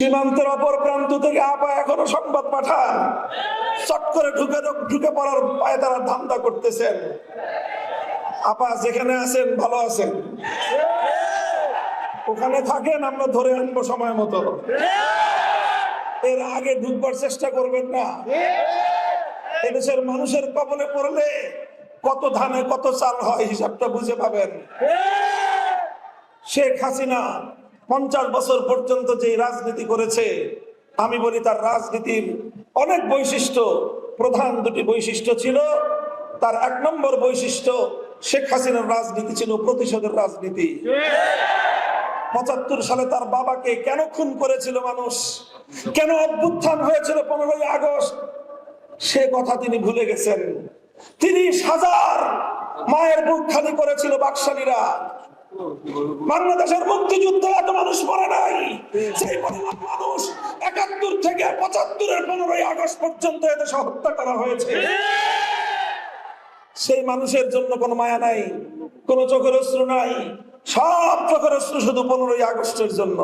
সীমান্তের অপর প্রান্ত থেকে আপা এখনো সংবাদ পাঠান, চট করে ঢুকে পড়ার পায়ে তারা ধান্দা করতেছেন। আপা যেখানে আছেন ভালো আছেন, ওখানে থাকেন, আমরা ধরে আনবো সময় মতো। এর আগে ঢুকবার চেষ্টা করবেন না। এদেশের মানুষের কবলে পড়লে কত ধানে কত চাল হয় হিসাবটা বুঝে পাবেন। শেখ হাসিনা 50 বছর পর্যন্ত যে রাজনীতি করেছে, আমি বলি তার রাজনীতির অনেক বৈশিষ্ট্য, প্রধান দুটি বৈশিষ্ট্য ছিল। তার 1 নম্বর বৈশিষ্ট্য, শেখ হাসিনার রাজনীতি ছিল প্রতিশোধের রাজনীতি। 75 সালে তার বাবাকে কেন খুন করেছিল মানুষ, কেন অভ্যুত্থান হয়েছিল 15ই আগস্ট, সে কথা তিনি ভুলে গেছেন। 30,000 মায়ের বুক খালি করেছিল বাকশালীরা। বাংলাদেশের মুক্তিযুদ্ধে এত মানুষ মরে নাই। সেই পরিমাণ মানুষ 71 থেকে 75-এর 15ই আগস্ট পর্যন্ত এদেশে হত্যা করা হয়েছে। সেই মানুষের জন্য কোনো মায়া নাই, কোনো চোখের অশ্রু নাই। সব চোখের অশ্রু শুধু 15ই আগস্টের জন্য।